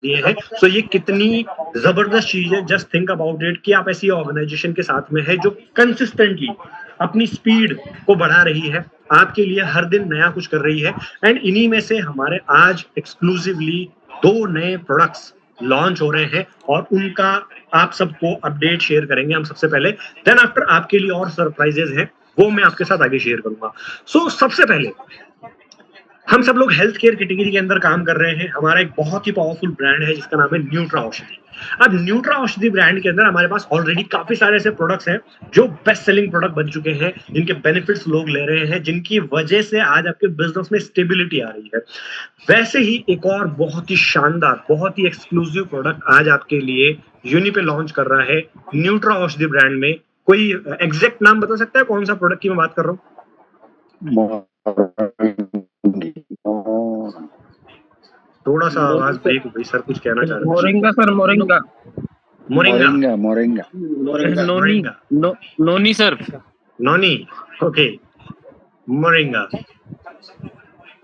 दिए हैं। सो ये कितनी जबरदस्त चीज है, जस्ट थिंक अबाउट इट कि आप ऐसी ऑर्गेनाइजेशन के साथ में है जो कंसिस्टेंटली अपनी स्पीड को बढ़ा रही है, आपके लिए हर दिन नया कुछ कर रही है। एंड इन्हीं में से हमारे आज एक्सक्लूसिवली 2 नए प्रोडक्ट्स लॉन्च हो रहे हैं और उनका आप सबको अपडेट शेयर करेंगे हम सबसे पहले। देन आफ्टर आपके लिए और सरप्राइजेस हैं, वो मैं आपके साथ आगे शेयर करूंगा। सो सबसे पहले हम सब लोग हेल्थ केयर कैटेगरी के अंदर काम कर रहे हैं। हमारा एक बहुत ही पावरफुल ब्रांड है जिसका नाम है न्यूट्रा औषधि। अब न्यूट्रा औषधि ब्रांड के अंदर हमारे पास ऑलरेडी काफी सारे ऐसे प्रोडक्ट्स हैं जो बेस्ट सेलिंग प्रोडक्ट बन चुके हैं, जिनके बेनिफिट्स लोग ले रहे हैं, जिनकी वजह से आज आपके बिजनेस में स्टेबिलिटी आ रही है। वैसे ही एक और बहुत ही शानदार, बहुत ही एक्सक्लूसिव प्रोडक्ट आज आपके लिए यूनि पे लॉन्च कर रहा है न्यूट्रा औषधि ब्रांड में। कोई एग्जैक्ट नाम बता सकता है कौन सा प्रोडक्ट की मैं बात कर रहा हूँ? थोड़ा सा आवाज ब्रेक हो गई सर, कुछ कहना चाह रहे हैं? Moringa sir, moringa moringa moringa noni noni sir, noni, okay moringa,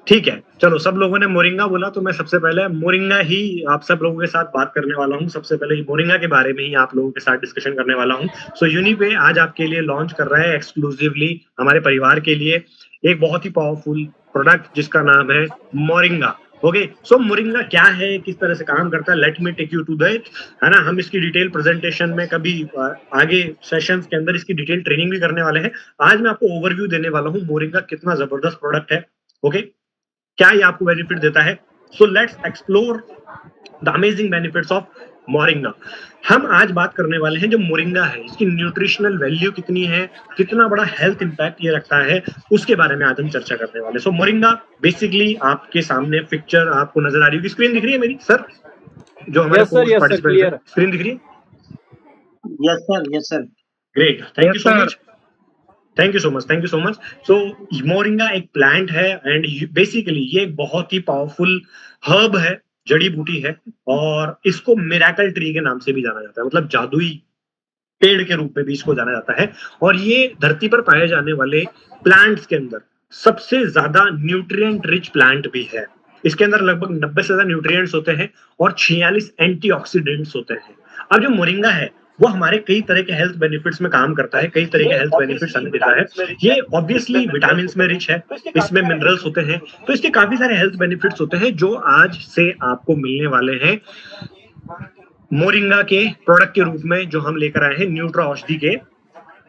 ठीक है। चलो सब लोगों ने मोरिंगा बोला तो मैं सबसे पहले मोरिंगा ही आप सब लोगों के साथ बात करने वाला हूँ। सबसे पहले मोरिंगा के बारे में ही आप लोगों के साथ डिस्कशन करने वाला हूँ। सो यूनिपे आज आपके लिए लॉन्च कर रहा है एक्सक्लूसिवली हमारे परिवार के लिए एक बहुत ही पावरफुल प्रोडक्ट जिसका नाम है मोरिंगा। ओके, सो मोरिंगा क्या है, किस तरह से काम करता है, let me take you to that, है ना। हम इसकी डिटेल प्रेजेंटेशन में कभी आगे सेशंस के अंदर इसकी डिटेल ट्रेनिंग भी करने वाले हैं। आज मैं आपको ओवरव्यू देने वाला हूँ मोरिंगा कितना जबरदस्त प्रोडक्ट है, ओके, क्या ये आपको बेनिफिट देता है। So let's explore the amazing benefits of moringa. हम आज बात करने वाले हैं जो मोरिंगा है, इसकी न्यूट्रिशनल वैल्यू कितनी है, कितना बड़ा हेल्थ इंपैक्ट ये रखता है, उसके बारे में आज हम चर्चा करने वाले हैं। सो मोरिंगा बेसिकली आपके सामने पिक्चर आपको नजर आ रही होगी, स्क्रीन दिख रही है मेरी सर? जो हमारे पार्टिसिपेंट है, स्क्रीन दिख रही है? Yes sir great, thank you so much, thank you so much, thank you so much. So moringa एक प्लांट है एंड बेसिकली ये एक बहुत ही पावरफुल हर्ब है, जड़ी बूटी है, और इसको मिरेकल ट्री के नाम से भी जाना जाता है, मतलब जादुई पेड़ के रूप में भी इसको जाना जाता है। और ये धरती पर पाए जाने वाले प्लांट्स के अंदर सबसे ज्यादा न्यूट्रिएंट रिच प्लांट भी है। इसके अंदर लगभग 90 से ज्यादा न्यूट्रिएंट्स होते हैं और 46 एंटीऑक्सीडेंट्स होते हैं। अब जो मोरिंगा है वो हमारे कई तरह के हेल्थ बेनिफिट्स में काम करता है, कई तरह के हेल्थ बेनिफिट्स हमें देता है। ये ऑब्वियसली विटामिन में रिच है, इसमें मिनरल्स होते हैं, तो इसके काफी सारे हेल्थ बेनिफिट्स होते हैं जो आज से आपको मिलने वाले हैं मोरिंगा के प्रोडक्ट के रूप में जो हम लेकर आए हैं न्यूट्रा औषधि के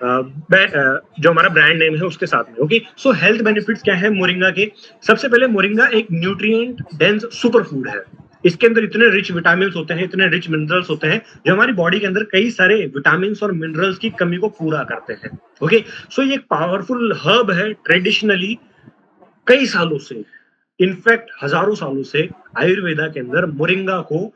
जो हमारा ब्रांड नेम है उसके साथ में। ओके, सो हेल्थ बेनिफिट्स क्या है मोरिंगा के? सबसे पहले मोरिंगा एक न्यूट्रिएंट डेंस सुपर फूड है। इसके अंदर इतने रिच विटामिन होते हैं, इतने रिच मिनरल्स होते हैं जो हमारी बॉडी के अंदर कई सारे विटामिन और मिनरल्स की कमी को पूरा करते हैं। ओके, सो ये एक पावरफुल हर्ब है। ट्रेडिशनली कई सालों से, इनफैक्ट हजारों सालों से आयुर्वेदा के अंदर मोरिंगा को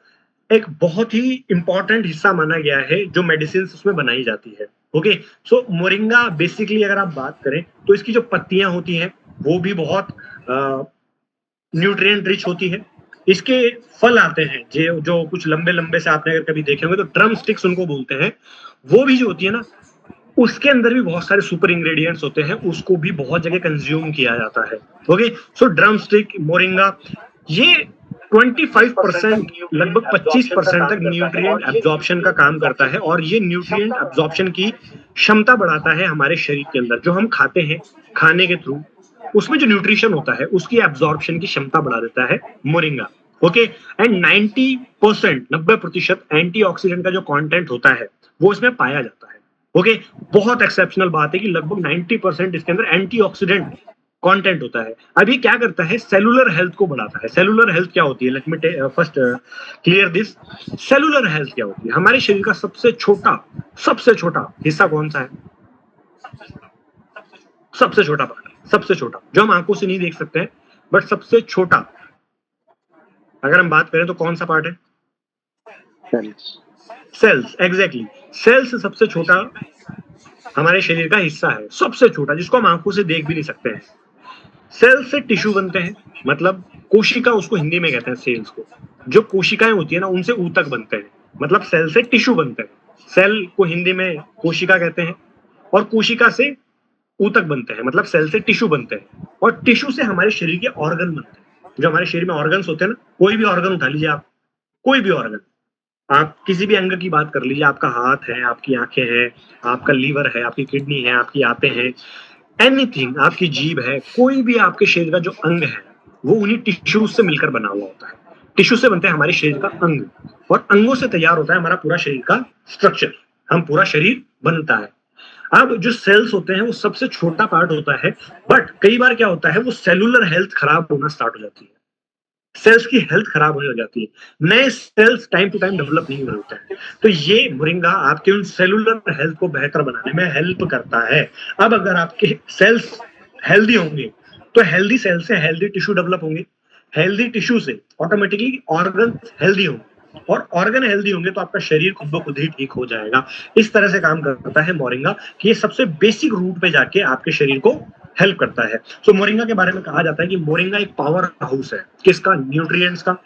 एक बहुत ही इंपॉर्टेंट हिस्सा माना गया है जो मेडिसिन उसमें बनाई जाती है। ओके, सो मोरिंगा बेसिकली अगर आप बात करें तो इसकी जो पत्तियां होती हैं वो भी बहुत न्यूट्रिएंट रिच होती है। इसके फल आते हैं जो कुछ लंबे लंबे से आपने अगर कभी देखे होंगे तो ड्रम स्टिक्स उनको बोलते हैं, वो भी जो होती है ना उसके अंदर भी बहुत सारे सुपर इंग्रेडिएंट्स होते हैं, उसको भी बहुत जगह कंज्यूम किया जाता है। ओके, सो ड्रम स्टिक मोरिंगा ये 25% लगभग 25% तक न्यूट्रिएंट एब्जॉर्प्शन का काम करता है और ये न्यूट्रिएंट एब्जॉर्प्शन की क्षमता बढ़ाता है हमारे शरीर के अंदर। जो हम खाते हैं खाने के थ्रू उसमें जो न्यूट्रिशन होता है उसकी एब्जॉर्प्शन की क्षमता बढ़ा देता है मोरिंगा। ओके, एंड 90% एंटीऑक्सीडेंट का जो कंटेंट होता है वो इसमें पाया जाता है। ओके, बहुत एक्सेप्शनल बात है कि लगभग 90% इसके अंदर एंटीऑक्सीडेंट कंटेंट होता है। अब ये क्या करता है? सेलुलर हेल्थ को बढ़ाता है। सेलुलर हेल्थ क्या होती है? Let me first clear this. Cellular health क्या होती है? हमारे शरीर का सबसे छोटा हिस्सा कौन सा है? सबसे छोटा पार्ट, सबसे छोटा जो हम आंखों से नहीं देख सकते हैं बट सबसे छोटा अगर हम बात करें तो कौन सा पार्ट है? Sales, exactly. सेल्स सबसे छोटा हमारे शरीर का हिस्सा है, सबसे छोटा, जिसको हम आंखों से देख भी नहीं सकते हैं। सेल से टिश्यू बनते हैं, मतलब कोशिका उसको हिंदी में कहते हैं सेल्स को। जो कोशिकाएं होती है ना उनसे ऊतक बनते हैं, मतलब सेल से टिश्यू बनते हैं। सेल को हिंदी में कोशिका कहते हैं और कोशिका से ऊतक बनते हैं, मतलब सेल से टिश्यू बनते हैं और टिश्यू से हमारे शरीर के ऑर्गन बनते हैं। जो हमारे शरीर में ऑर्गन्स होते हैं ना, कोई भी ऑर्गन उठा लीजिए आप, कोई भी ऑर्गन, आप किसी भी अंग की बात कर लीजिए, आपका हाथ है, आपकी आंखें हैं, आपका लीवर है, आपकी किडनी है, आपकी आंतें हैं, एनीथिंग, आपकी जीभ है, कोई भी आपके शरीर का जो अंग है वो उन्हीं टिश्यूज से मिलकर बना हुआ होता है। टिश्यू से बनते हैं हमारे शरीर का अंग, और अंगों से तैयार होता है हमारा पूरा शरीर का स्ट्रक्चर, हम पूरा शरीर बनता है। अब जो सेल्स होते हैं वो सबसे छोटा पार्ट होता है, बट कई बार क्या होता है, वो सेलुलर हेल्थ खराब होना स्टार्ट हो जाती है, सेल्स की हेल्थ खराब होने लग जाती है, नए cells time to time develop नहीं होते हैं। तो ये मोरिंगा आपके उन सेलुलर हेल्थ को बेहतर बनाने में हेल्प करता है। अब अगर आपके सेल्स हेल्दी होंगे तो हेल्दी सेल से हेल्दी टिश्यू डेवलप होंगे, हेल्दी टिश्यू से ऑटोमेटिकली ऑर्गन हेल्दी होंगे, और ऑर्गन हेल्दी होंगे तो आपका शरीर खुद ब खुद ही ठीक हो जाएगा। इस तरह से काम करता है मोरिंगा कि ये सबसे बेसिक रूट पे जाके आपके शरीर को हेल्प करता है। तो मोरिंगा के बारे में कहा जाता है कि मोरिंगा एक पावर हाउस है, किसका, न्यूट्रिएंट्स का।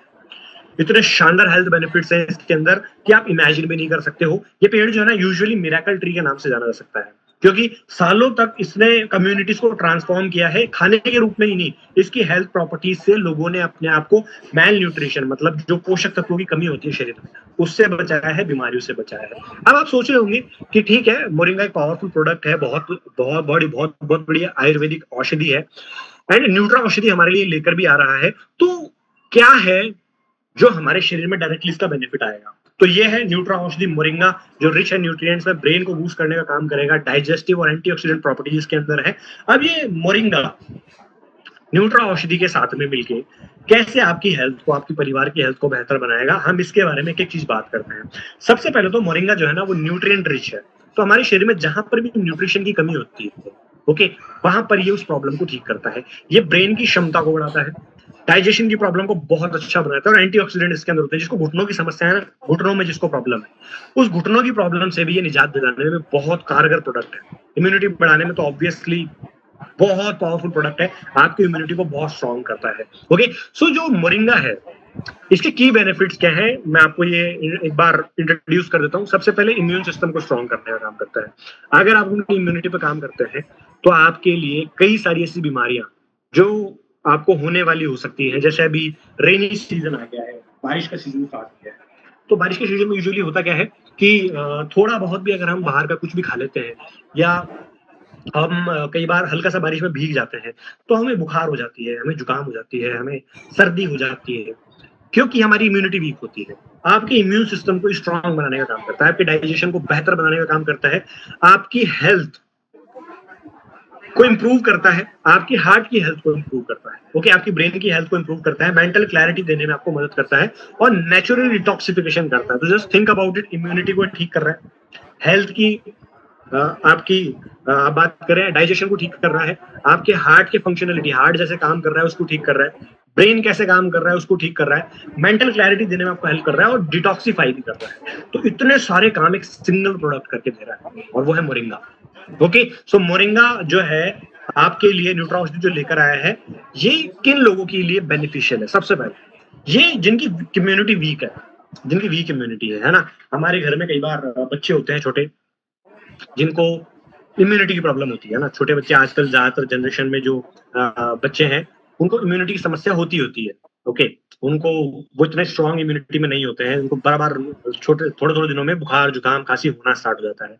इतने शानदार हेल्थ बेनिफिट्स हैं इसके अंदर कि आप इमेजिन भी नहीं कर सकते हो। ये पेड़ जो है ना, यूजुअली मिरेकल ट्री के नाम से जाना जा सकता है, क्योंकि सालों तक इसने कम्युनिटीज को ट्रांसफॉर्म किया है, खाने के रूप में ही नहीं, इसकी हेल्थ प्रॉपर्टीज से लोगों ने अपने आप को मैल न्यूट्रिशन, मतलब जो पोषक तत्वों की कमी होती है शरीर में, उससे बचाया है, बीमारियों से बचाया है। अब आप सोच रहे होंगे कि ठीक है, मोरिंगा एक पावरफुल प्रोडक्ट है, बहुत बहुत बड़ी, बहुत बहुत बढ़िया आयुर्वेदिक औषधि है, एंड न्यूट्रा औषधि हमारे लिए लेकर भी आ रहा है, तो क्या है जो हमारे शरीर में डायरेक्टली इसका बेनिफिट आएगा? तो ये है न्यूट्रा औषधि मोरिंगा, जो रिच है न्यूट्रिएंट्स में, ब्रेन को बूस्ट करने का काम करेगा, डाइजेस्टिव और एंटीऑक्सीडेंट प्रॉपर्टीज के अंदर है। अब ये मोरिंगा न्यूट्रा औषधि के साथ में मिलके कैसे आपकी हेल्थ को, आपकी परिवार की हेल्थ को बेहतर बनाएगा, हम इसके बारे में एक एक चीज बात करते हैं। सबसे पहले तो मोरिंगा जो है ना, वो न्यूट्रिएंट रिच है, तो हमारे शरीर में जहां पर भी न्यूट्रिशन की कमी होती है, ओके, वहां पर ये उस प्रॉब्लम को ठीक करता है। ये ब्रेन की क्षमता को बढ़ाता है, डाइजेशन की प्रॉब्लम को बहुत अच्छा बनाता है, और एंटीऑक्सीडेंट इसके अंदर होते हैं। जिसको घुटनों की समस्या है ना, घुटनों में जिसको प्रॉब्लम है, उस घुटनों की प्रॉब्लम से भी ये निजात दिलाने में बहुत कारगर प्रोडक्ट है। इम्यूनिटी बढ़ाने में तो ऑब्वियसली बहुत पावरफुल प्रोडक्ट है, आपकी इम्यूनिटी को बहुत स्ट्रॉन्ग करता है। ओके, सो जो मोरिंगा है, इसके की बेनिफिट्स क्या है, मैं आपको ये एक बार इंट्रोड्यूस कर देता हूँ। सबसे पहले इम्यून सिस्टम को स्ट्रॉन्ग करने का काम करता है। अगर आप उनकी इम्यूनिटी पे काम करते हैं तो आपके लिए कई सारी ऐसी बीमारियां जो आपको होने वाली हो सकती है, जैसे अभी रेनी सीजन आ गया है, बारिश का सीजन स्टार्ट हो गया है, तो बारिश के सीजन में यूजुअली होता क्या है कि थोड़ा बहुत भी अगर हम बाहर का कुछ भी खा लेते हैं, या हम कई बार हल्का सा बारिश में भीग जाते हैं, तो हमें बुखार हो जाती है, हमें जुकाम हो जाती है, हमें सर्दी हो जाती है, क्योंकि हमारी इम्यूनिटी वीक होती है। आपके इम्यून सिस्टम को स्ट्रांग बनाने का काम करता है, आपके डाइजेशन को बेहतर बनाने का काम करता है, आपकी हेल्थ को इंप्रूव करता है, आपकी हार्ट की हेल्थ को इंप्रूव करता है, ओके, आपकी ब्रेन की हेल्थ को इंप्रूव करता है, मेंटल क्लैरिटी देने में आपको मदद करता है, और नेचुरल डिटॉक्सिफिकेशन करता है। तो just think about it, immunity को ठीक कर रहा है, हेल्थ की आपकी बात करें, डाइजेशन को ठीक कर रहा है, आपके हार्ट के फंक्शनलिटी, हार्ट जैसे काम कर रहा है उसको ठीक कर रहा है, ब्रेन कैसे काम कर रहा है उसको ठीक कर रहा है, मेंटल क्लैरिटी देने में आपको हेल्प कर रहा है, और डिटॉक्सिफाई भी कर रहा है। तो इतने सारे काम एक सिंगल प्रोडक्ट करके दे रहा है, और वो है मोरिंगा। ओके, सो मोरिंगा जो है आपके लिए न्यूट्रा औषधि जो लेकर आया है, ये किन लोगों के लिए बेनिफिशियल है? सबसे पहले ये जिनकी इम्यूनिटी वीक है, जिनकी वीक इम्यूनिटी है ना, हमारे घर में कई बार बच्चे होते हैं छोटे, जिनको इम्यूनिटी की प्रॉब्लम होती है ना, छोटे बच्चे आजकल ज्यादातर जनरेशन में जो बच्चे हैं, उनको इम्यूनिटी की समस्या होती है, ओके, उनको वो इतने स्ट्रॉन्ग इम्यूनिटी में नहीं होते हैं, उनको बार बार छोटे थोड़े थोड़े दिनों में बुखार जुकाम खांसी होना स्टार्ट हो जाता है।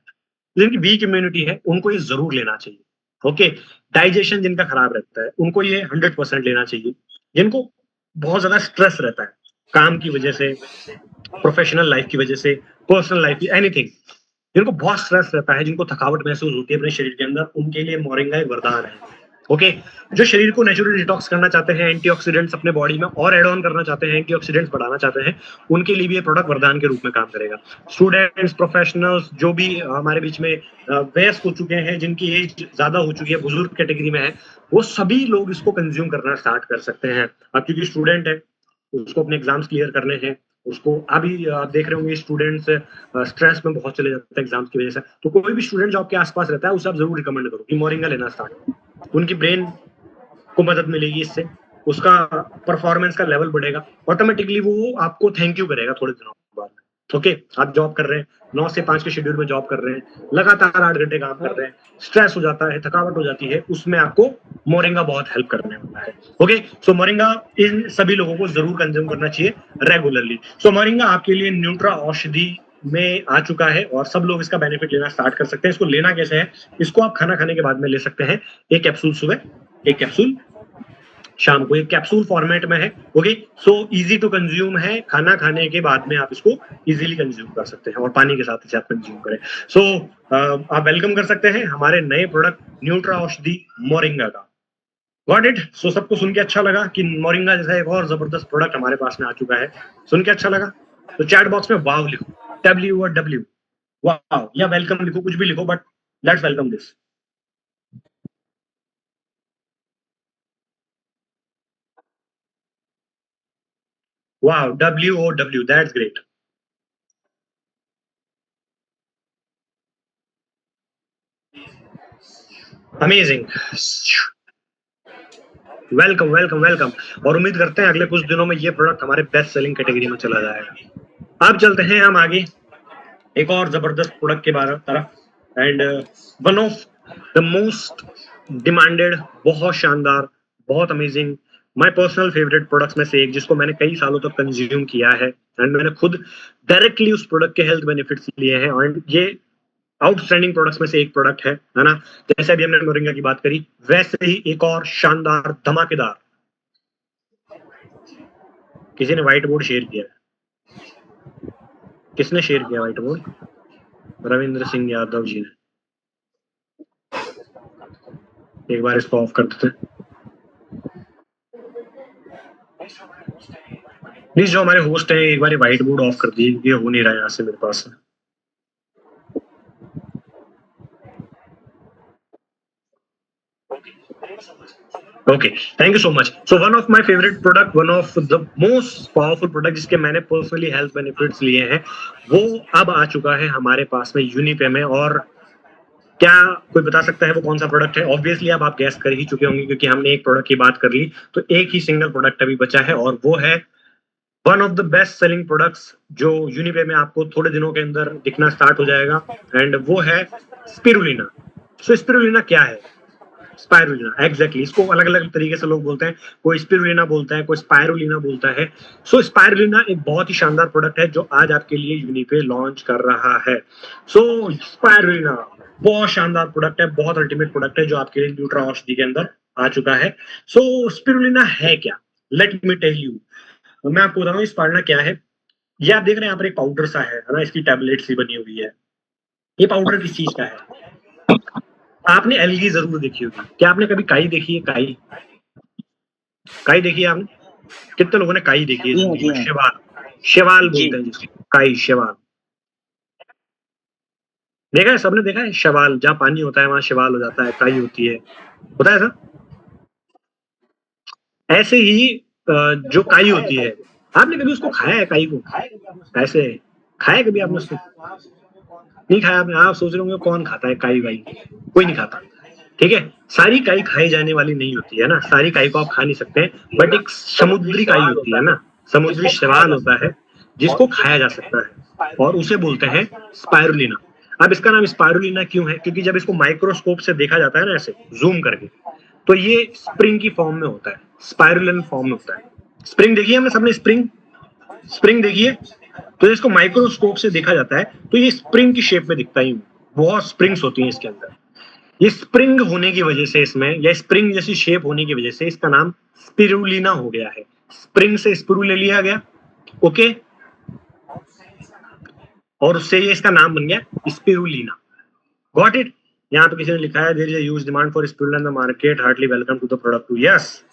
जिनकी वीक इम्यूनिटी है उनको ये जरूर लेना चाहिए, ओके। डाइजेशन जिनका खराब रहता है उनको ये 100% लेना चाहिए। जिनको बहुत ज्यादा स्ट्रेस रहता है काम की वजह से, प्रोफेशनल लाइफ की वजह से, पर्सनल लाइफ की, एनीथिंग, जिनको बहुत स्ट्रेस रहता है, जिनको थकावट महसूस होती है अपने शरीर के अंदर, उनके लिए मोरिंगा एक वरदान है, ओके। जो शरीर को नेचुरली डिटॉक्स करना चाहते हैं, एंटीऑक्सीडेंट्स अपने बॉडी में और एड ऑन करना चाहते हैं, एंटीऑक्सीडेंट्स बढ़ाना चाहते हैं, उनके लिए भी ये प्रोडक्ट वरदान के रूप में काम करेगा। स्टूडेंट्स, प्रोफेशनल्स, जो भी हमारे बीच में वयस्क हो चुके हैं, जिनकी एज ज्यादा हो चुकी है, बुजुर्ग कैटेगरी में है, वो सभी लोग इसको कंज्यूम करना स्टार्ट कर सकते हैं। अब क्योंकि स्टूडेंट है, उसको अपने एग्जाम्स क्लियर करने हैं, उसको अभी आप देख रहे होंगे स्टूडेंट्स स्ट्रेस में बहुत चले जाते हैं एग्जाम्स की वजह से, तो कोई भी स्टूडेंट जो आपके आसपास रहता है उसे आप जरूर रिकमेंड करो कि मोरिंगा लेना स्टार्ट। उनकी ब्रेन को मदद मिलेगी इससे, उसका परफॉर्मेंस का लेवल बढ़ेगा, ऑटोमेटिकली वो आपको थैंक यू करेगा थोड़े दिनों बाद। ओके, आप जॉब कर रहे हैं, 9 से 5 के शेड्यूल में जॉब कर रहे हैं, लगातार 8 घंटे काम कर रहे हैं, स्ट्रेस हो जाता है, थकावट हो जाती है, उसमें आपको मोरिंगा बहुत हेल्प करने वाला है। ओके, सो मोरिंगा इन सभी लोगों को जरूर कंज्यूम करना चाहिए रेगुलरली। सो मोरिंगा आपके लिए न्यूट्रा औषधि में आ चुका है और सब लोग इसका बेनिफिट लेना स्टार्ट कर सकते हैं। इसको लेना कैसे है? इसको आप खाना खाने के बाद में ले सकते हैं। एक कैप्सूल सुबह, एक कैप्सूल शाम को, एक कैप्सूल फॉर्मेट में है। Okay, so easy to consume है, खाना खाने के बाद में आप इसको इजीली कंज्यूम कर सकते हैं और पानी के साथ इसे आप कंज्यूम करें। सो आप वेलकम कर सकते हैं हमारे नए प्रोडक्ट न्यूट्रा औषधि मोरिंगा का। Got it? सो सबको सुन के अच्छा लगा कि मोरिंगा जैसा एक और जबरदस्त प्रोडक्ट हमारे पास में आ चुका है। सुन के अच्छा लगा तो चैट बॉक्स में वाव लिखो, WW वाव, या वेलकम लिखो, कुछ भी लिखो, but let's welcome this. Wow, WOW, that's great. Amazing, welcome welcome welcome. और उम्मीद करते हैं अगले कुछ दिनों में ये प्रोडक्ट हमारे बेस्ट सेलिंग कैटेगरी में चला जाएगा। अब चलते हैं हम आगे एक और जबरदस्त प्रोडक्ट के बारे तरफ, and one of the most demanded, बहुत शानदार, बहुत amazing, my personal favourite products में से एक, जिसको मैंने कई सालों तक कंज्यूम किया है एंड मैंने खुद डायरेक्टली उस प्रोडक्ट के हेल्थ बेनिफिट्स लिए हैं, और ये आउटस्टैंडिंग प्रोडक्ट्स में से एक प्रोडक्ट है ना। जैसे अभी हमने मोरिंगा की बात करी, वैसे ही एक और शानदार धमाकेदार, किसी ने व्हाइट बोर्ड शेयर किया। किसने शेयर किया व्हाइट बोर्ड? रविंद्र सिंह यादव जी ने। एक बार इसको ऑफ कर देते हैं प्लीज। जो हमारे होस्ट हैं एक बार व्हाइट बोर्ड ऑफ कर दीजिए, ये हो नहीं रहा है यहाँ से मेरे पास। Okay, thank you so much. So one of my favourite product, one of the most powerful product जिसके मैंने पर्सनली हेल्थ बेनिफिट्स लिए हैं, वो अब आ चुका है हमारे पास में यूनिपे में। और क्या कोई बता सकता है वो कौन सा प्रोडक्ट है? ऑब्वियसली अब आप गैस कर ही चुके होंगे, क्योंकि हमने एक प्रोडक्ट की बात कर ली, तो एक ही सिंगल प्रोडक्ट अभी बचा है, और वो है one of the best selling products जो यूनिपे में आपको थोड़े दिनों के अंदर दिखना स्टार्ट हो जाएगा, एंड वो है स्पिरुलिना। सो स्पिरुलिना क्या है? Spirulina, exactly. इसको अलग अलग तरीके से लोग बोलते हैं, कोई स्पिरुलिना बोलता है, कोई स्पायरुलिना बोलता है। सो स्पायरुलिना एक बहुत ही शानदार प्रोडक्ट है जो आज आपके लिए यूनिपे लॉन्च कर रहा है। सो स्पायरुलिना बहुत शानदार प्रोडक्ट है, बहुत अल्टीमेट प्रोडक्ट है जो आपके लिए न्यूट्रा औषधि के अंदर आ चुका है। सो स्पिरुलिना है क्या? Let me tell you. मैं आपको बताऊं स्पायरुलिना क्या है। ये आप देख रहे हैं यहाँ पर एक पाउडर सा है ना, इसकी टैबलेट सी बनी हुई है। ये पाउडर किस चीज का है? आपने एलगी जरूर देखी होगी। क्या आपने कभी काई देखी है? काई, काई देखी है आपने? कितने लोगों ने काई देखी है जिंदगी में? शेवाल, शेवाल बोलते हैं जिसको, काई, शेवाल देखा है? सबने देखा है शेवाल? जहाँ पानी होता है वहां शेवाल हो जाता है, काई होती है, होता है सर? ऐसे ही जो काई होती है, आपने कभी उसको खाया है काई को? ऐसे खाया कभी आपने उसको? नहीं खाया आपने? आप सोच रहे होंगे कौन खाता है काई वाई? कोई नहीं खाता, ठीक है। सारी काई खाई जाने वाली नहीं होती है ना, सारी काई को आप खा नहीं सकते, बट एक समुद्री काई होती है ना, समुद्री शैवाल होता है जिसको खाया जा सकता है, और उसे बोलते हैं स्पायरुलिना। अब इसका नाम स्पायरुलिना क्यों है? क्योंकि जब इसको माइक्रोस्कोप से देखा जाता है ना, ऐसे जूम करके, तो ये स्प्रिंग की फॉर्म में होता है, स्पायरुलिन फॉर्म में होता है। स्प्रिंग देखिए हमने सबने, स्प्रिंग, स्प्रिंग देखिए। तो इसको माइक्रोस्कोप से देखा जाता है तो ये स्प्रिंग की शेप में दिखता ही, बहुत स्प्रिंग्स होती हैं इसके अंदर। ये स्प्रिंग होने की वजह से इसमें, या स्प्रिंग जैसी शेप होने की वजह से इसका नाम स्पिरुलिना हो गया है। स्प्रिंग से स्प्रू ले लिया गया, ओके, और उससे ये इसका नाम बन गया स्पिरुलिना। Got it? यहाँ पे किसी ने लिखा है there is a huge demand for spirulina in the market, heartily welcome to the product too. Yes,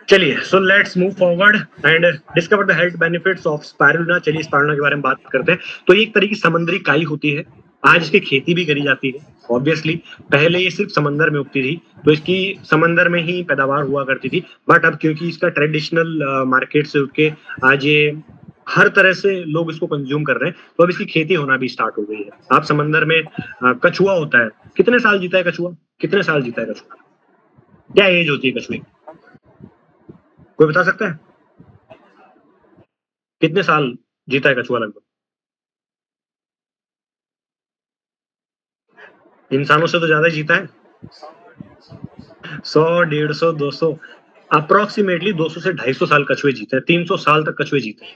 चलिए, so let's move forward and discover the health benefits of spirulina. चलिए spirulina के बारे में बात करते हैं। तो ये एक तरह की समुद्री काई होती है, आज इसकी खेती भी करी जाती है। ऑब्वियसली पहले ये सिर्फ समंदर में उगती थी, तो इसकी समंदर में ही पैदावार हुआ करती थी, बट अब क्योंकि इसका ट्रेडिशनल मार्केट से उठ के आज ये हर तरह से लोग इसको कंज्यूम कर रहे हैं, तो अब इसकी खेती होना भी स्टार्ट हो गई है। आप समंदर में कछुआ होता है, कितने साल जीता है कछुआ? कितने साल जीता है कछुआ? क्या एज होती है कछुए? कोई बता सकता है कितने साल जीता है कछुआ लगभग? इंसानों से तो ज्यादा जीता है, 100, 150, 200, अप्रोक्सीमेटली 200 से 250 साल कछुए जीते हैं, 300 साल तक कछुए जीते हैं।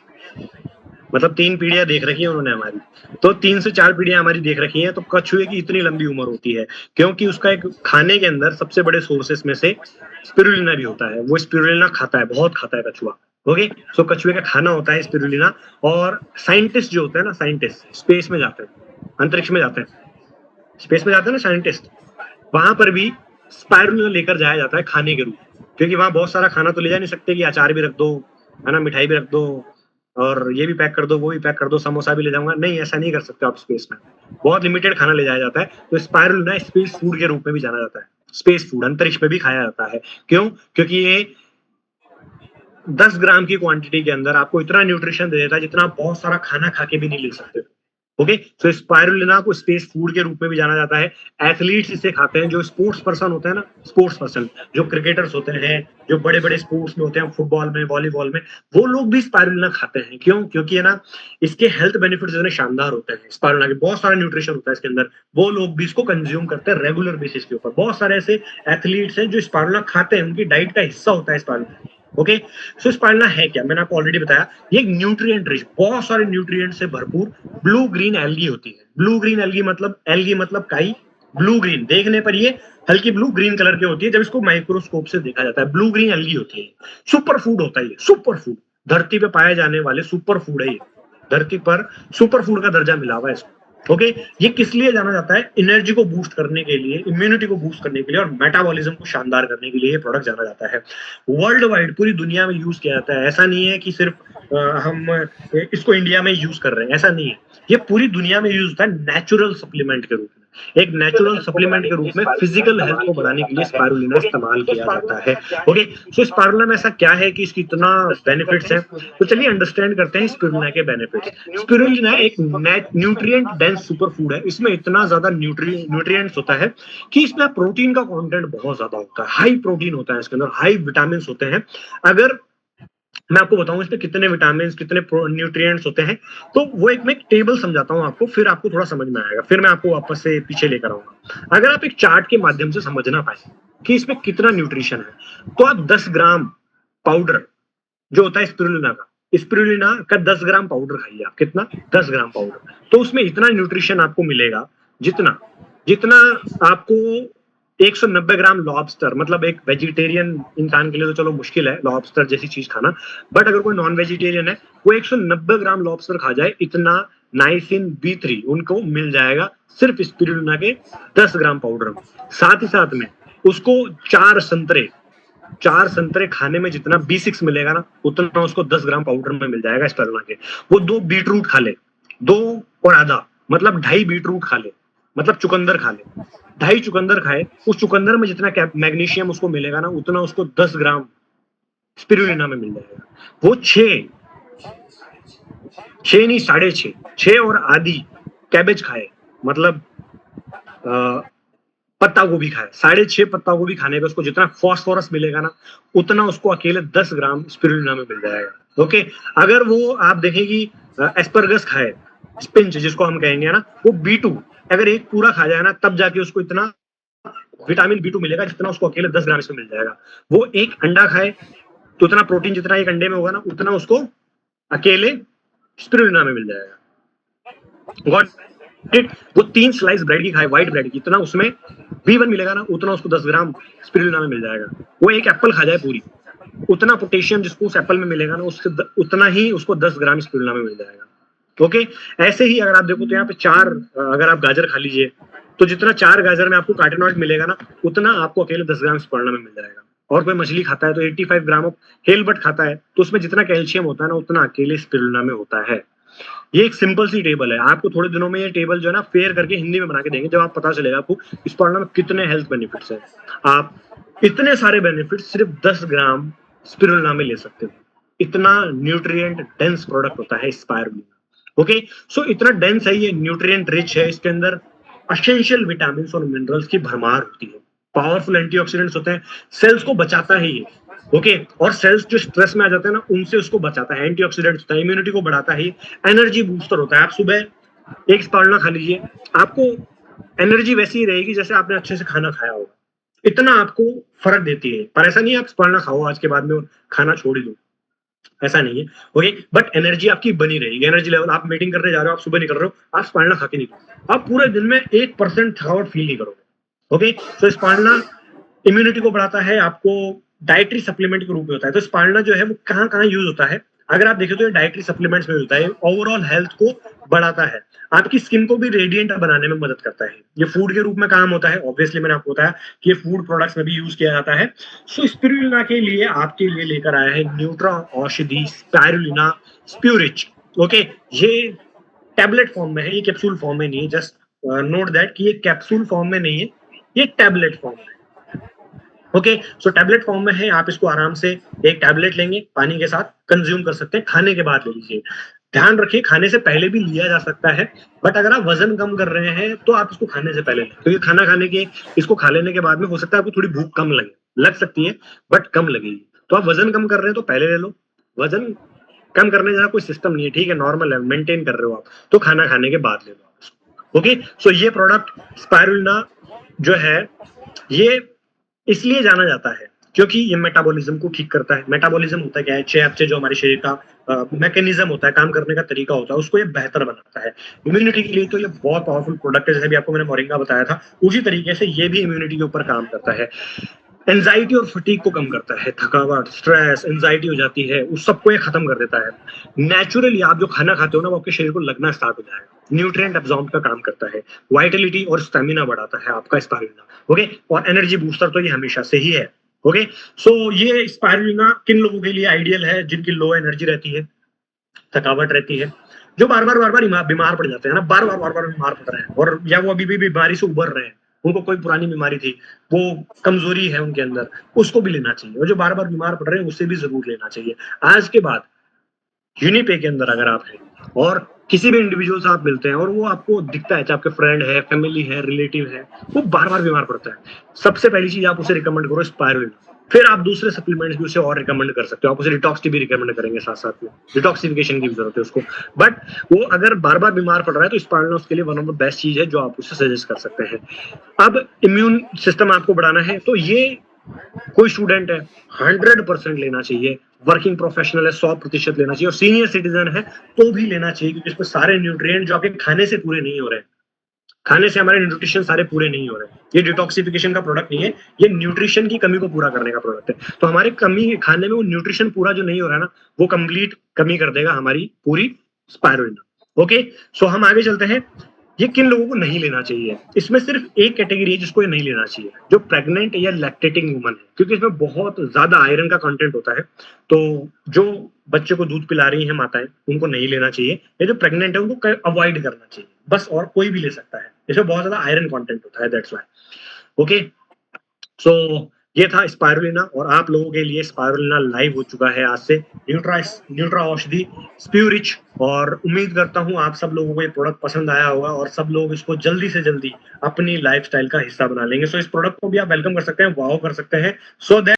मतलब 3 पीढ़ियां देख रखी है उन्होंने हमारी, तो 3 से 4 पीढ़ियां हमारी देख रखी हैं, तो कछुए की इतनी लंबी उम्र होती है क्योंकि उसका एक खाने के अंदर सबसे बड़े सोर्सेस में से स्पिरुलिना भी होता है। वो स्पिरुलिना खाता है, बहुत खाता है कछुआ। ओके, सो कछुए का खाना होता है स्पिरुलिना। और साइंटिस्ट जो होते हैं ना, साइंटिस्ट स्पेस में जाते हैं, अंतरिक्ष में जाते हैं, स्पेस में जाते हैं ना साइंटिस्ट, वहां पर भी स्पाइरुलिना लेकर जाया जाता है खाने के रूप में, क्योंकि वहां बहुत सारा खाना तो ले जा नहीं सकते कि अचार भी रख दो, है ना, मिठाई भी रख दो और ये भी पैक कर दो, वो भी पैक कर दो, समोसा भी ले जाऊंगा, नहीं, ऐसा नहीं कर सकते आप स्पेस में। बहुत लिमिटेड खाना ले जाया जाता है। तो स्पाइरुलिना स्पेस फूड के रूप में भी जाना जाता है, स्पेस फूड, अंतरिक्ष में भी खाया जाता है। क्यों? क्योंकि ये 10 ग्राम की क्वांटिटी के अंदर आपको इतना न्यूट्रिशन दे देता है जितना आप बहुत सारा खाना खा के भी नहीं ले सकते। ओके, सो स्पाइरुलिना को स्पेस फूड के रूप में भी जाना जाता है। एथलीट्स इसे खाते हैं, जो स्पोर्ट्स पर्सन होते हैं ना, स्पोर्ट्स पर्सन जो क्रिकेटर्स होते हैं, जो बड़े बड़े स्पोर्ट्स में होते हैं, फुटबॉल में, वॉलीबॉल में, वो लोग भी स्पाइरुलिना खाते हैं। क्यों? क्योंकि है ना, इसके हेल्थ बेनिफिट्स इतने शानदार होते हैं, स्पाइरुलिना के बहुत सारा न्यूट्रिशन होता है इसके अंदर, वो लोग भी इसको कंज्यूम करते हैं रेगुलर बेसिस के ऊपर। बहुत सारे ऐसे एथलीट्स हैं जो स्पाइरुलिना खाते हैं, उनकी डाइट का हिस्सा होता है स्पाइरुलिना। ओके, सो स्पाइरुलिना है क्या, मैंने आपको ऑलरेडी बताया, ये एक न्यूट्रिएंट रिच, बहुत सारे न्यूट्रिएंट से भरपूर ब्लू ग्रीन एल्गी होती है। ब्लू ग्रीन एल्गी मतलब काई, ब्लू ग्रीन, देखने पर ये हल्की ब्लू ग्रीन कलर की होती है, जब इसको माइक्रोस्कोप से देखा जाता है ब्लू ग्रीन एल्गी होती है। सुपर फूड होता है ये, सुपर फूड, धरती पे पाए जाने वाले सुपर फूड है ये, धरती पर सुपर फूड का दर्जा मिला हुआ है इसको। ओके, ये किस लिए जाना जाता है? एनर्जी को बूस्ट करने के लिए, इम्यूनिटी को बूस्ट करने के लिए और मेटाबॉलिज्म को शानदार करने के लिए ये प्रोडक्ट जाना जाता है। वर्ल्ड वाइड पूरी दुनिया में यूज किया जाता है। ऐसा नहीं है कि सिर्फ हम इसको इंडिया में यूज कर रहे हैं, ऐसा नहीं है, ये पूरी दुनिया में यूज होता है नेचुरल सप्लीमेंट के रूप में। एक नेचुरल सप्लीमेंट के रूप में फिजिकल हेल्थ को बढ़ाने के लिए स्पाइरुलिना इस्तेमाल किया जाता है। ओके, सो स्पाइरुलिना में ऐसा क्या है कि इसकी इतना बेनिफिट्स है, तो चलिए अंडरस्टैंड करते हैं स्पिरुलिना के बेनिफिट्स। स्पिरुलिना एक न्यूट्रिएंट डेंस सुपर फूड है, इसमें इतना ज्यादा न्यूट्रिएंट्स होता है कि इसमें प्रोटीन का कंटेंट बहुत ज्यादा होता है, हाई प्रोटीन होता है इसके अंदर, हाई विटामिन होते हैं। अगर मैं आपको बताऊं इसमें कितने विटामिन, कितने न्यूट्रिएंट्स होते हैं, तो वो मैं एक टेबल समझाता हूं आपको, फिर आपको थोड़ा समझ में आएगा, फिर मैं आपको वापस से पीछे लेकर आऊंगा। अगर आप एक चार्ट के माध्यम से समझना पाए कि इसमें कितना न्यूट्रिशन है, तो आप 10 ग्राम पाउडर जो होता है स्पिरुलिना का 10 ग्राम पाउडर खाइए आप। कितना? 10 ग्राम पाउडर, तो उसमें इतना न्यूट्रिशन आपको मिलेगा जितना आपको 190 ग्राम लॉबस्टर, मतलब एक वेजिटेरियन इंसान के लिए तो चलो मुश्किल है लॉबस्टर जैसी चीज खाना, बट अगर कोई नॉन वेजिटेरियन है वो 190 ग्राम लॉबस्टर खा जाए, इतना नाइसिन B3 उनको मिल जाएगा सिर्फ स्पिरुलिना के 10 ग्राम पाउडर में। साथ ही साथ में उसको 4 संतरे खाने में जितना B6 मिलेगा ना, उतना उसको 10 ग्राम पाउडर में मिल जाएगा स्पिरुलिना के। वो 2 बीटरूट खा ले, 2 और आधा, मतलब 2.5 बीटरूट खा ले, मतलब चुकंदर खा ले, 2.5 चुकंदर खाए, उस चुकंदर में जितना मैग्नीशियम उसको मिलेगा ना, उतना उसको 10 ग्राम स्पिरुलिना में मिल जाएगा। वो 6 नहीं 6.5, 6 और आधी कैबेज खाए, मतलब पत्ता गोभी खाए, 6.5 पत्ता गोभी खाने पे उसको जितना फॉस्फोरस मिलेगा ना, उतना उसको अकेले 10 ग्राम स्पिरुलिना में मिल जाएगा। ओके, अगर वो आप देखें कि एस्परगस खाए, स्पिंच जिसको हम कहेंगे ना, वो B2 अगर एक पूरा खा जाए ना, तब जाके उसको इतना विटामिन B2 मिलेगा जितना उसको अकेले 10 ग्राम इसमें मिल जाएगा। वो एक अंडा खाए तो उतना प्रोटीन जितना एक अंडे में होगा ना, उतना उसको अकेले स्पिरुलिना में मिल जाएगा। Got it? वो 3 स्लाइस ब्रेड की खाए, व्हाइट ब्रेड की, इतना उसमें B1 मिलेगा ना, उतना उसको 10 ग्राम स्पिरुलिना में मिल जाएगा। वो एक एप्पल खा जाए पूरी, उतना पोटेशियम जिसको उस एप्पल में मिलेगा ना, उससे उतना ही उसको 10 ग्राम स्पिरुलिना में मिल जाएगा। ओके, ऐसे ही अगर आप देखो तो यहाँ पे 4 अगर आप गाजर खा लीजिए, तो जितना 4 गाजर में आपको कार्टिनॉइड मिलेगा ना, उतना आपको अकेले 10 ग्राम स्पिरुलिना में मिल जाएगा। और कोई मछली खाता है तो 85 ग्राम ऑफ हेलबट खाता है, तो उसमें जितना कैल्शियम होता है ना, उतना अकेले स्पिरुलिना में होता है। ये एक सिंपल सी टेबल है, आपको थोड़े दिनों में ये टेबल जो है ना फेयर करके हिंदी में बना के देंगे, जब आप पता चलेगा आपको स्पिरुलिना में कितने हेल्थ बेनिफिट्स है। आप इतने सारे बेनिफिट्स सिर्फ 10 ग्राम स्पिरुलिना में ले सकते हो, इतना न्यूट्रिएंट डेंस प्रोडक्ट होता है स्पाइरुलिना। ओके, सो इतना डेंस है ये, न्यूट्रिएंट रिच है, इसके अंदर एसेंशियल विटामिन और मिनरल्स की भरमार होती है, पावरफुल एंटीऑक्सीडेंट्स होते हैं, सेल्स को बचाता है ये। ओके, और सेल्स जो स्ट्रेस में आ जाते हैं ना, उनसे उसको बचाता है, एंटीऑक्सीडेंट्स होता है, इम्यूनिटी को बढ़ाता है, एनर्जी बूस्टर होता है। आप सुबह एक स्पारुलिना खा लीजिए, आपको एनर्जी वैसी ही रहेगी जैसे आपने अच्छे से खाना खाया होगा, इतना आपको फर्क देती है। पर ऐसा नहीं है आप स्पालना खाओ आज के बाद में खाना छोड़ ही दो, ऐसा नहीं है। ओके, बट एनर्जी आपकी बनी रहेगी। एनर्जी लेवल, आप मीटिंग करने जा रहे हो, आप सुबह निकल रहे हो, आप स्पालना खा के निकलो, आप पूरे दिन में 1% थकावट फील नहीं करोगे। ओके, तो स्पालना इम्यूनिटी को बढ़ाता है, आपको डाइटरी सप्लीमेंट के रूप में होता है। तो स्पालना जो है वो कहाँ कहाँ यूज होता है, अगर आप देखें तो ये डाइटरी सप्लीमेंट्स में होता है, ओवरऑल हेल्थ को बढ़ाता है, आपकी स्किन को भी रेडिएंट बनाने में मदद करता है। ये फूड के रूप में काम होता है, ऑब्वियसली मैंने आपको बताया कि ये फूड प्रोडक्ट्स में भी यूज किया जाता है। सो स्पिरुलिना के लिए आपके लिए लेकर आया है न्यूट्रा औषधि स्पाइरुलिना स्प्यूरिच। ओके, ये टैबलेट फॉर्म में है, ये कैप्सूल फॉर्म में नहीं है। जस्ट नोट दैट कि ये कैप्सूल फॉर्म में नहीं है, ये टैबलेट फॉर्म में है। ओके, सो टैबलेट फॉर्म में है, आप इसको आराम से एक टैबलेट लेंगे, पानी के साथ कंज्यूम कर सकते हैं, खाने के बाद ले लीजिए। ध्यान रखिए खाने से पहले भी लिया जा सकता है, बट अगर आप वजन कम कर रहे हैं तो आप इसको खाने से पहले लें, क्योंकि खाना खाने के इसको खा लेने के बाद में हो सकता है आपको थोड़ी भूख कम लग सकती है, बट कम लगेगी। तो आप वजन कम कर रहे हैं तो पहले ले लो, वजन कम करने जरा कोई सिस्टम नहीं है, ठीक है, नॉर्मल है, मेंटेन कर रहे हो आप, तो खाना खाने के बाद ले लो। ओके, सो ये प्रोडक्ट स्पाइरुलिना जो है ये इसलिए जाना जाता है क्योंकि ये मेटाबॉलिज्म को ठीक करता है। मेटाबॉलिज्म होता है क्या है, चयापचय जो हमारे शरीर का मैकेनिज्म होता है, काम करने का तरीका होता है, उसको ये बेहतर बनाता है। इम्यूनिटी के लिए तो ये बहुत पावरफुल प्रोडक्ट है, जैसे भी आपको मैंने मोरिंगा बताया था, उसी तरीके से ये भी इम्यूनिटी के ऊपर काम करता है। एंजाइटी और फटीग को कम करता है, थकावट, स्ट्रेस, एंजाइटी हो जाती है, उस सबको ये खत्म कर देता है। नेचुरली आप जो खाना खाते हो ना, वो आपके शरीर को लगना स्टार्ट हो जाएगा। न्यूट्रिएंट एब्जॉर्ब का काम करता है, वाइटलिटी और स्टेमिना बढ़ाता है आपका स्पाइरुलिना। ओके, और एनर्जी बूस्टर तो ये हमेशा से ही है। ओके, सो ये स्पाइरुलिना किन लोगों के लिए आइडियल है, जिनकी लो एनर्जी रहती है, थकावट रहती है, जो बार बार बीमार पड़ जाते हैं ना, बार बार बीमार पड़ रहे हैं, और या वो अभी भी बीमारी से उबर रहे हैं, उनको कोई पुरानी बीमारी थी, वो कमजोरी है उनके अंदर, उसको भी लेना चाहिए। और जो बार बार बीमार पड़ रहे हैं उसे भी जरूर लेना चाहिए। आज के बाद यूनिपे के अंदर अगर आप हैं और किसी भी इंडिविजुअल से आप मिलते हैं और वो आपको दिखता है, चाहे आपके फ्रेंड है, फैमिली है, रिलेटिव है, वो बार बार बीमार पड़ता है, सबसे पहली चीज आप उसे रिकमेंड करो स्पाइरुलिना। फिर आप दूसरे सप्लीमेंट्स भी उसे और रिकमेंड कर सकते हो, आप उसे डिटॉक्स टी भी रिकमेंड करेंगे साथ साथ में, डिटॉक्सिफिकेशन की भी जरूरत है उसको। बट वो अगर बार बार बीमार पड़ रहा है तो स्पाइरुलिना उसके लिए वन ऑफ द बेस्ट चीज है जो आप उसे सजेस्ट कर सकते हैं। अब इम्यून सिस्टम आपको बढ़ाना है तो ये कोई स्टूडेंट है 100% लेना चाहिए, वर्किंग प्रोफेशनल है 100% लेना चाहिए, और सीनियर सिटीजन है तो भी लेना चाहिए, क्योंकि इसमें सारे न्यूट्रिएंट जो आपके खाने से पूरे नहीं हो रहे हैं, खाने से हमारे न्यूट्रिशन सारे पूरे नहीं हो रहे हैं। ये डिटॉक्सिफिकेशन का प्रोडक्ट नहीं है, ये न्यूट्रिशन की कमी को पूरा करने का प्रोडक्ट है। तो हमारे कमी खाने में वो न्यूट्रिशन पूरा जो नहीं हो रहा है ना, वो कंप्लीट कमी कर देगा हमारी पूरी स्पाइरुलिना। ओके, सो हम आगे चलते हैं। ये किन लोगों को नहीं लेना चाहिए, इसमें सिर्फ एक कैटेगरी है जिसको ये नहीं लेना चाहिए, जो प्रेग्नेंट या लैक्टेटिंग वुमन है, क्योंकि इसमें बहुत ज्यादा आयरन का कंटेंट होता है। तो जो बच्चे को दूध पिला रही हैं माताएं, उनको नहीं लेना चाहिए, या जो प्रेग्नेंट है उनको अवॉइड करना चाहिए बस, और कोई भी ले सकता है, इसमें बहुत ज्यादा आयरन कंटेंट होता है, दैट्स व्हाई। ओके, सो ये था स्पाइरुलिना, और आप लोगों के लिए स्पाइरुलिना लाइव हो चुका है आज से, न्यूट्रा औषधि स्प्यूरिच, और उम्मीद करता हूं आप सब लोगों को ये प्रोडक्ट पसंद आया होगा और सब लोग इसको जल्दी से जल्दी अपनी लाइफस्टाइल का हिस्सा बना लेंगे। सो इस प्रोडक्ट को भी आप वेलकम कर सकते हैं, वाओ कर सकते हैं, सो दैट